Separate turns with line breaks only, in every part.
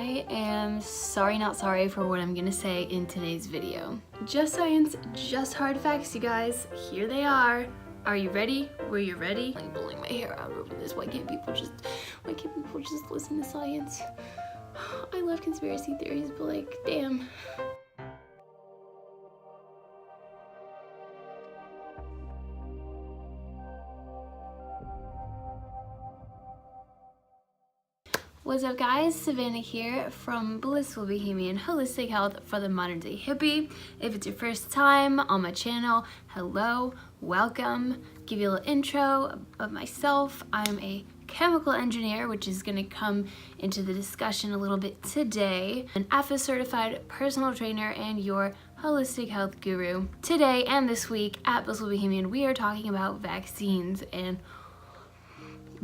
I am sorry not sorry for what I'm gonna say in today's video. Just science, just hard facts, you guys. Here they are. Are you ready? Were you ready? I'm pulling my hair out over this. Why can't people just listen to science? I love conspiracy theories, but like, damn. What's up guys, Savannah here from Blissful Bohemian Holistic Health for the Modern Day Hippie. If it's your first time on my channel, hello, welcome. Give you a little intro of myself. I'm a chemical engineer, which is going to come into the discussion a little bit today. An AFA certified personal trainer and your holistic health guru. Today and this week at Blissful Bohemian, we are talking about vaccines, and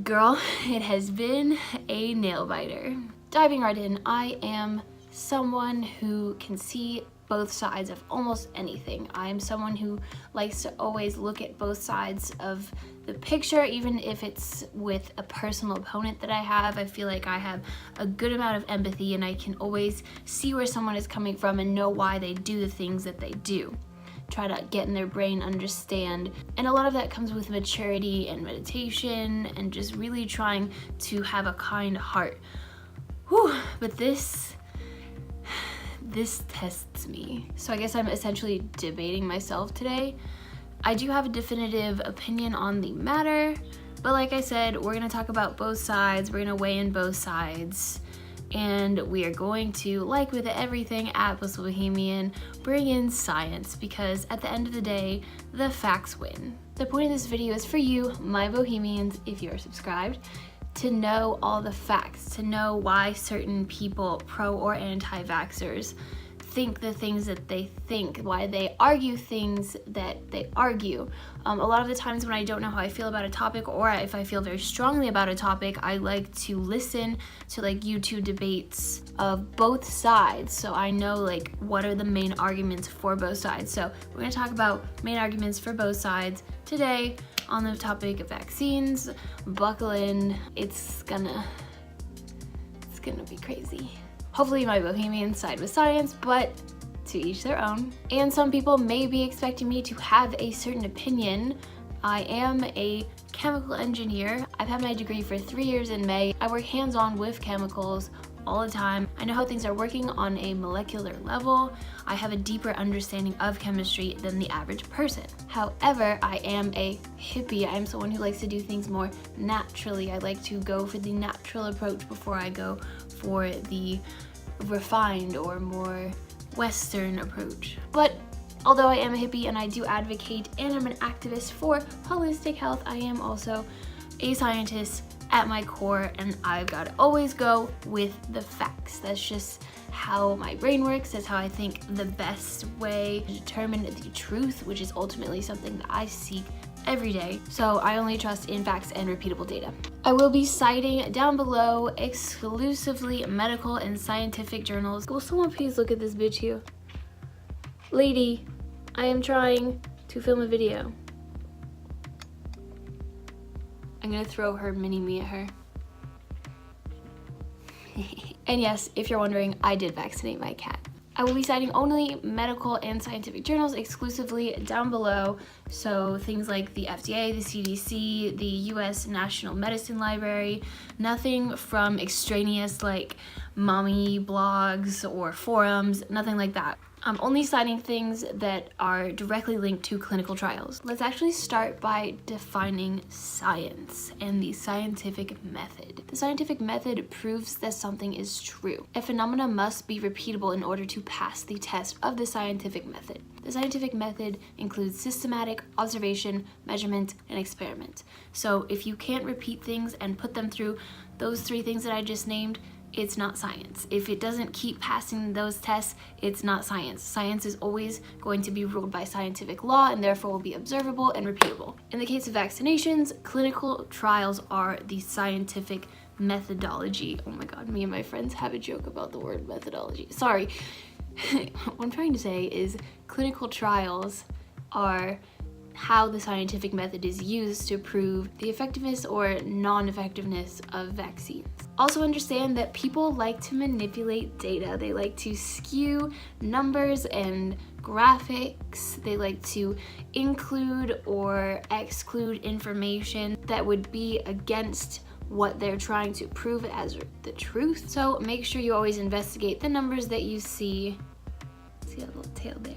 girl, it has been a nail biter. Diving right in, I am someone who can see both sides of almost anything. I am someone who likes to always look at both sides of the picture, even if it's with a personal opponent that I have. I feel like I have a good amount of empathy and I can always see where someone is coming from and know why they do the things that they do. Try to get in their brain, understand, and a lot of that comes with maturity and meditation and just really trying to have a kind heart. Whew, but this tests me. So I guess I'm essentially debating myself today. I do have a definitive opinion on the matter, but like I said, we're gonna talk about both sides, we're gonna weigh in both sides, and we are going to, like with everything at Blissful Bohemian, bring in science, because at the end of the day, the facts win. The point of this video is for you, my Bohemians, if you are subscribed, to know all the facts, to know why certain people, pro or anti-vaxxers, think the things that they think, why they argue things that they argue. A lot of the times when I don't know how I feel about a topic, or if I feel very strongly about a topic, I like to listen to like YouTube debates of both sides, so I know like what are the main arguments for both sides. So we're gonna talk about main arguments for both sides today on the topic of vaccines. Buckle in, it's gonna be crazy. Hopefully my Bohemian side with science, but to each their own. And some people may be expecting me to have a certain opinion. I am a chemical engineer. I've had my degree for 3 years in May. I work hands-on with chemicals all the time. I know how things are working on a molecular level. I have a deeper understanding of chemistry than the average person. However, I am a hippie. I'm someone who likes to do things more naturally. I like to go for the natural approach before I go for the refined or more Western approach. But although I am a hippie and I do advocate and I'm an activist for holistic health, I am also a scientist at my core, and I've got to always go with the facts. That's just how my brain works. That's how I think the best way to determine the truth, which is ultimately something that I seek every day. So I only trust in facts and repeatable data. I will be citing down below exclusively medical and scientific journals. Will someone please look at this bitch here? Lady, I am trying to film a video. I'm gonna throw her mini-me at her. And yes, if you're wondering, I did vaccinate my cat. I will be citing only medical and scientific journals exclusively down below. So things like the FDA, the CDC, the US National Medicine Library, nothing from extraneous like mommy blogs or forums, nothing like that. I'm only citing things that are directly linked to clinical trials. Let's actually start by defining science and the scientific method. The scientific method proves that something is true. A phenomenon must be repeatable in order to pass the test of the scientific method. The scientific method includes systematic observation, measurement, and experiment. So if you can't repeat things and put them through those 3 things that I just named, it's not science. If it doesn't keep passing those tests, it's not science. Science is always going to be ruled by scientific law and therefore will be observable and repeatable. In the case of vaccinations, clinical trials are the scientific methodology. Oh my god, me and my friends have a joke about the word methodology. Sorry. What I'm trying to say is clinical trials are how the scientific method is used to prove the effectiveness or non-effectiveness of vaccines. Also understand that people like to manipulate data. They like to skew numbers and graphics. They like to include or exclude information that would be against what they're trying to prove as the truth. So make sure you always investigate the numbers that you see. See that little tail there?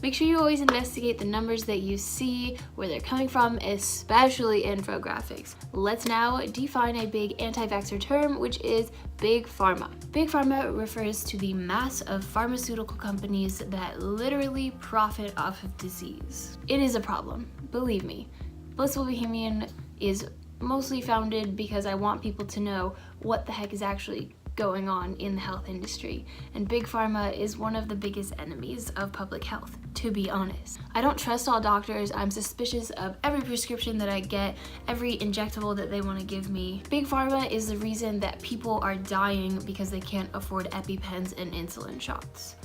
Make sure you always investigate the numbers that you see, where they're coming from, especially infographics. Let's now define a big anti-vaxxer term, which is Big Pharma. Big Pharma refers to the mass of pharmaceutical companies that literally profit off of disease. It is a problem, believe me. Blissful Bohemian is mostly founded because I want people to know what the heck is actually going on in the health industry, and Big Pharma is one of the biggest enemies of public health, to be honest. I don't trust all doctors. I'm suspicious of every prescription that I get, every injectable that they want to give me. Big Pharma is the reason that people are dying because they can't afford EpiPens and insulin shots,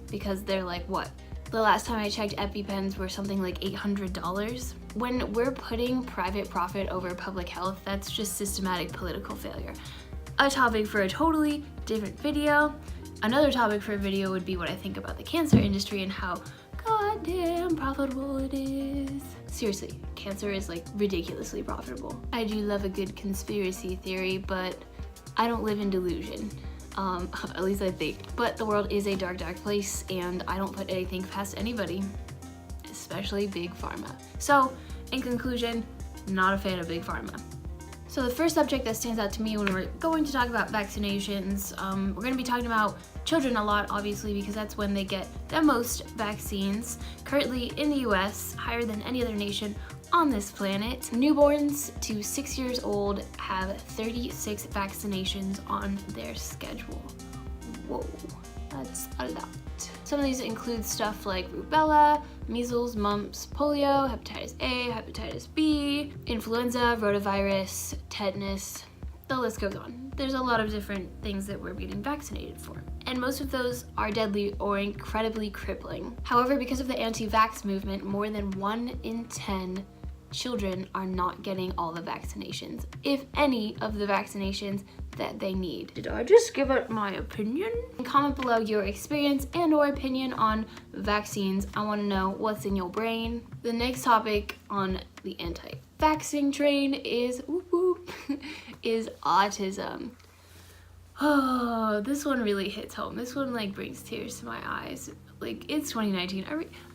because they're like, what? The last time I checked, EpiPens were something like $800. When we're putting private profit over public health, that's just systematic political failure. A topic for a totally different video. Another topic for a video would be what I think about the cancer industry and how goddamn profitable it is. Seriously, cancer is like ridiculously profitable. I do love a good conspiracy theory, but I don't live in delusion. At least I think. But the world is a dark, dark place, and I don't put anything past anybody, especially Big Pharma. So, in conclusion, not a fan of Big Pharma. So the first subject that stands out to me when we're going to talk about vaccinations, we're going to be talking about children a lot, obviously, because that's when they get the most vaccines. Currently in the US, higher than any other nation on this planet, newborns to 6 years old have 36 vaccinations on their schedule. Whoa, that's a lot. Some of these include stuff like rubella, measles, mumps, polio, hepatitis A, hepatitis B, influenza, rotavirus, tetanus, the list goes on. There's a lot of different things that we're getting vaccinated for, and most of those are deadly or incredibly crippling. However, because of the anti-vax movement, more than 1 in 10 children are not getting all the vaccinations, if any of the vaccinations that they need. Did I just give out my opinion? Comment below your experience and or opinion on vaccines. I want to know what's in your brain. The next topic on the anti-vaxxing train is is autism. Oh, this one really hits home. This one like brings tears to my eyes. Like, it's 2019.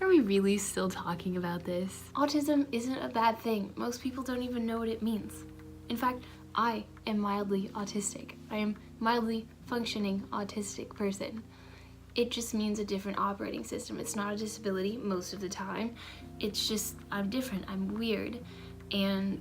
Are we really still talking about this? Autism isn't a bad thing. Most people don't even know what it means. In fact, I am mildly autistic. I am mildly functioning autistic person. It just means a different operating system. It's not a disability most of the time. It's just, I'm different, I'm weird. And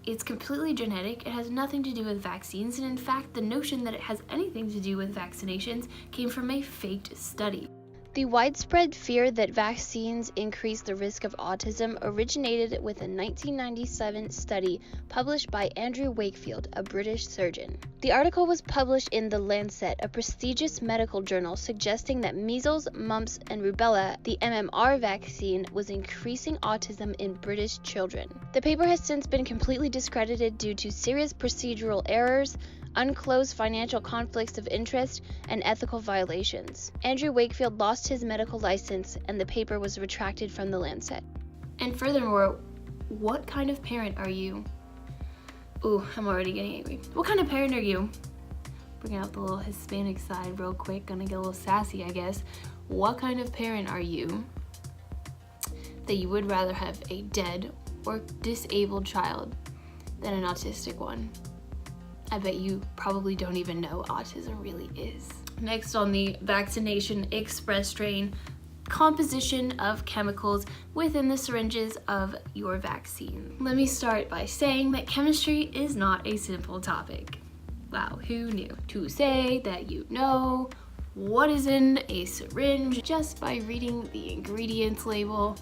it's completely genetic. It has nothing to do with vaccines. And in fact, the notion that it has anything to do with vaccinations came from a faked study.
The widespread fear that vaccines increase the risk of autism originated with a 1997 study published by Andrew Wakefield, a British surgeon. The article was published in The Lancet, a prestigious medical journal, suggesting that measles, mumps, and rubella, the MMR vaccine, was increasing autism in British children. The paper has since been completely discredited due to serious procedural errors, unclosed financial conflicts of interest, and ethical violations. Andrew Wakefield lost his medical license, and the paper was retracted from The Lancet.
And furthermore, what kind of parent are you? Ooh, I'm already getting angry. What kind of parent are you? Bring out the little Hispanic side real quick, gonna get a little sassy, I guess. What kind of parent are you that you would rather have a dead or disabled child than an autistic one? I bet you probably don't even know what autism really is. Next on the vaccination express train, composition of chemicals within the syringes of your vaccine. Let me start by saying that chemistry is not a simple topic. Wow, who knew? To say that you know what is in a syringe just by reading the ingredients label,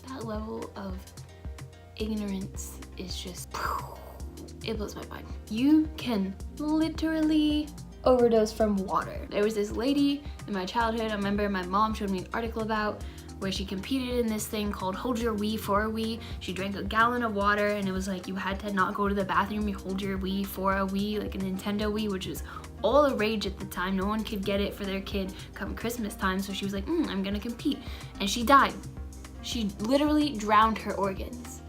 that level of ignorance is just, it blows my mind. You can literally overdose from water. There was this lady in my childhood, I remember my mom showed me an article about, where she competed in this thing called Hold Your Wii for a Wii. She drank a gallon of water, and it was like you had to not go to the bathroom, you hold your Wii for a Wii, like a Nintendo Wii, which was all the rage at the time. No one could get it for their kid come Christmas time, so she was like, I'm gonna compete. And she died. She literally drowned her organs.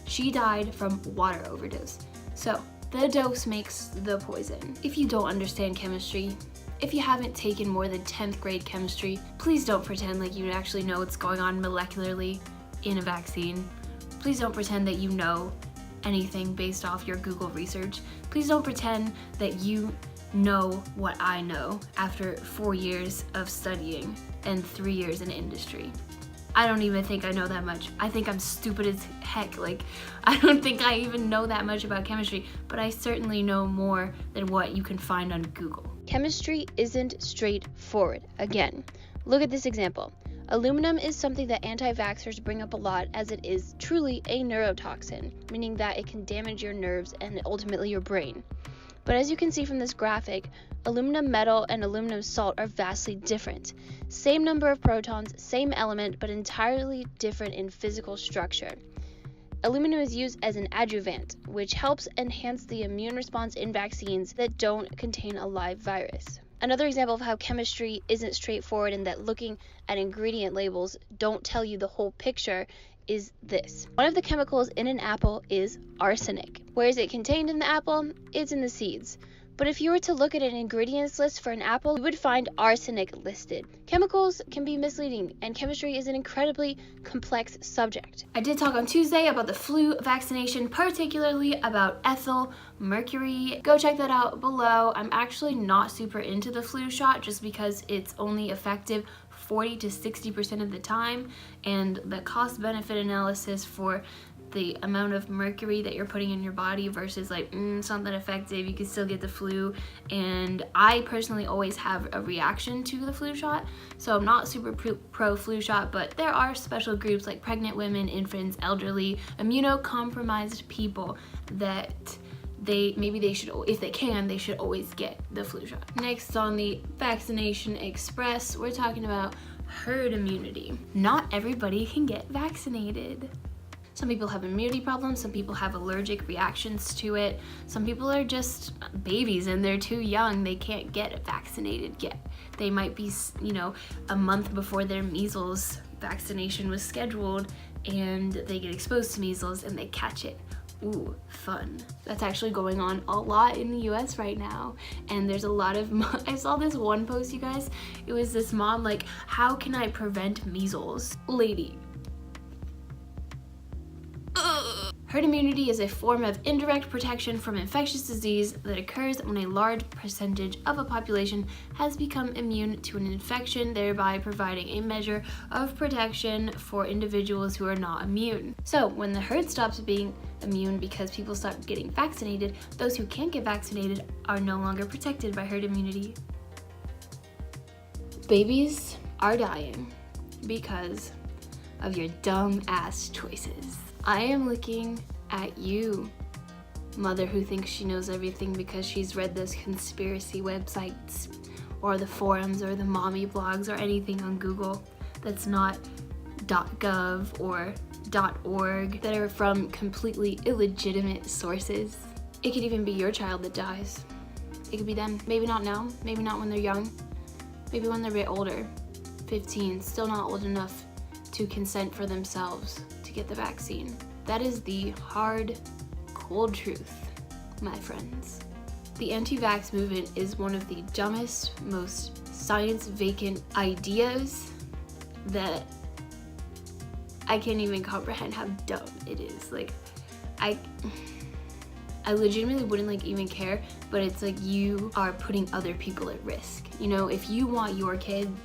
She died from water overdose. So the dose makes the poison. If you don't understand chemistry, if you haven't taken more than 10th grade chemistry, please don't pretend like you actually know what's going on molecularly in a vaccine. Please don't pretend that you know anything based off your Google research. Please don't pretend that you know what I know after 4 years of studying and 3 years in industry. I don't even think I know that much. I think I'm stupid as heck. Like, I don't think I even know that much about chemistry, but I certainly know more than what you can find on Google.
Chemistry isn't straightforward. Again, look at this example. Aluminum is something that anti-vaxxers bring up a lot, as it is truly a neurotoxin, meaning that it can damage your nerves and ultimately your brain. But as you can see from this graphic, aluminum metal and aluminum salt are vastly different. Same number of protons, same element, but entirely different in physical structure. Aluminum is used as an adjuvant, which helps enhance the immune response in vaccines that don't contain a live virus. Another example of how chemistry isn't straightforward and that looking at ingredient labels don't tell you the whole picture is this. One of the chemicals in an apple is arsenic. Where is it contained in the apple? It's in the seeds. But if you were to look at an ingredients list for an apple, you would find arsenic listed. Chemicals can be misleading, and chemistry is an incredibly complex subject.
I did talk on Tuesday about the flu vaccination, particularly about ethyl mercury. Go check that out below. I'm actually not super into the flu shot just because it's only effective 40 to 60% of the time, and the cost benefit analysis for the amount of mercury that you're putting in your body versus like something effective, you can still get the flu. And I personally always have a reaction to the flu shot, so I'm not super pro flu shot, but there are special groups like pregnant women, infants, elderly, immunocompromised people that they should, if they can, they should always get the flu shot. Next on the Vaccination Express, we're talking about herd immunity. Not everybody can get vaccinated. Some people have immunity problems, some people have allergic reactions to it, some people are just babies and they're too young, they can't get vaccinated yet. They might be, a month before their measles vaccination was scheduled and they get exposed to measles and they catch it. Ooh, fun. That's actually going on a lot in the US right now. And there's a lot of, I saw this one post, you guys. It was this mom like, how can I prevent measles? Lady. Herd immunity is a form of indirect protection from infectious disease that occurs when a large percentage of a population has become immune to an infection, thereby providing a measure of protection for individuals who are not immune. So when the herd stops being immune because people start getting vaccinated, those who can't get vaccinated are no longer protected by herd immunity. Babies are dying because of your dumb ass choices. I am looking at you, mother who thinks she knows everything because she's read those conspiracy websites or the forums or the mommy blogs or anything on Google that's not .gov or .org, that are from completely illegitimate sources. It could even be your child that dies. It could be them. Maybe not now, maybe not when they're young, maybe when they're a bit older, 15, still not old enough to consent for themselves to get the vaccine. That is the hard, cold truth, my friends. The anti-vax movement is one of the dumbest, most science-vacant ideas that I can't even comprehend how dumb it is. Like, I legitimately wouldn't even care, but it's like you are putting other people at risk. If you want your kid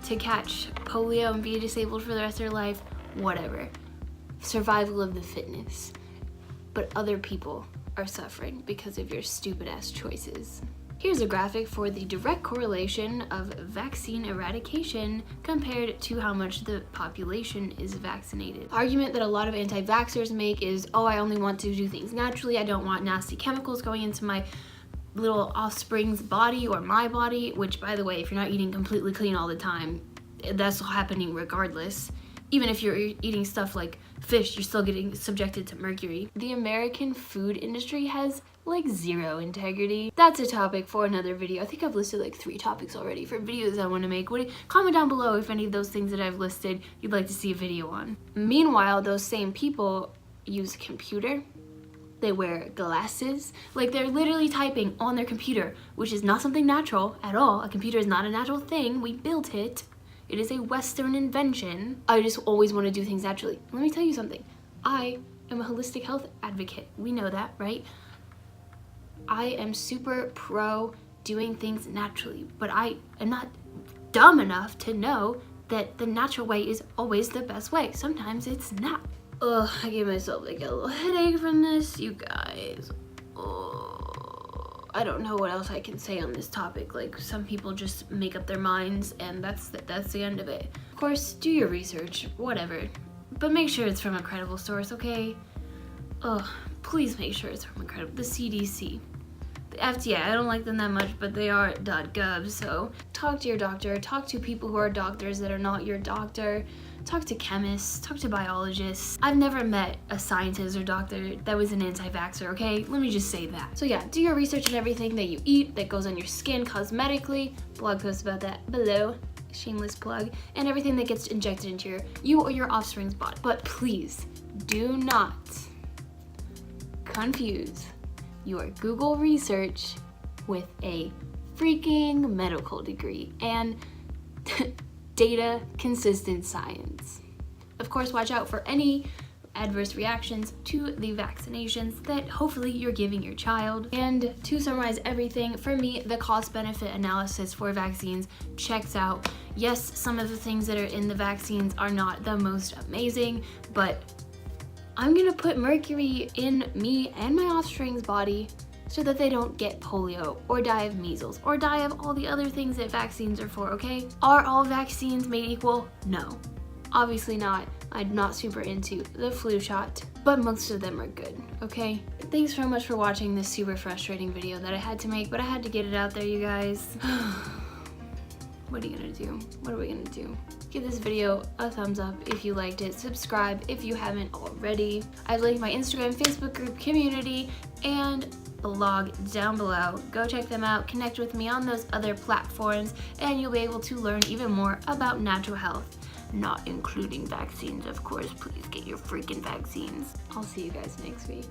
to catch polio and be disabled for the rest of their life, whatever. Survival of the fittest. But other people are suffering because of your stupid ass choices. Here's a graphic for the direct correlation of vaccine eradication compared to how much the population is vaccinated. The argument that a lot of anti-vaxxers make is, oh, I only want to do things naturally. I don't want nasty chemicals going into my little offspring's body or my body, which, by the way, if you're not eating completely clean all the time, that's happening regardless. Even if you're eating stuff like fish, you're still getting subjected to mercury. The American food industry has like zero integrity. That's a topic for another video. I think I've listed like 3 topics already for videos I want to make. Comment down below if any of those things that I've listed you'd like to see a video on. Meanwhile, those same people use a computer. They wear glasses. Like, they're literally typing on their computer, which is not something natural at all. A computer is not a natural thing. We built it. It is a Western invention. I just always want to do things naturally. Let me tell you something. I am a holistic health advocate. We know that, right? I am super pro doing things naturally, but I am not dumb enough to know that the natural way is always the best way. Sometimes it's not. Ugh, I gave myself like a little headache from this, you guys. I don't know what else I can say on this topic. Like, some people just make up their minds and that's the end of it. Of course, do your research, whatever. But make sure it's from a credible source, okay? Ugh, please make sure it's from a credible. The CDC. The FDA, I don't like them that much, but they are .gov, so talk to your doctor, talk to people who are doctors that are not your doctor, talk to chemists, talk to biologists. I've never met a scientist or doctor that was an anti-vaxxer, okay? Let me just say that. So yeah, do your research on everything that you eat, that goes on your skin cosmetically, blog post about that below, shameless plug, and everything that gets injected into you or your offspring's body. But please, do not confuse your Google research with a freaking medical degree and data consistent science. Of course, watch out for any adverse reactions to the vaccinations that hopefully you're giving your child. And to summarize everything, for me, the cost-benefit analysis for vaccines checks out. Yes, some of the things that are in the vaccines are not the most amazing, but I'm gonna put mercury in me and my offspring's body so that they don't get polio or die of measles or die of all the other things that vaccines are for, okay? Are all vaccines made equal? No, obviously not. I'm not super into the flu shot, but most of them are good, okay? Thanks so much for watching this super frustrating video that I had to make, but I had to get it out there, you guys. What are you gonna do? What are we gonna do? Give this video a thumbs up if you liked it. Subscribe if you haven't already. I've linked my Instagram, Facebook group, community, and blog down below. Go check them out, connect with me on those other platforms, and you'll be able to learn even more about natural health, not including vaccines, of course. Please get your freaking vaccines. I'll see you guys next week.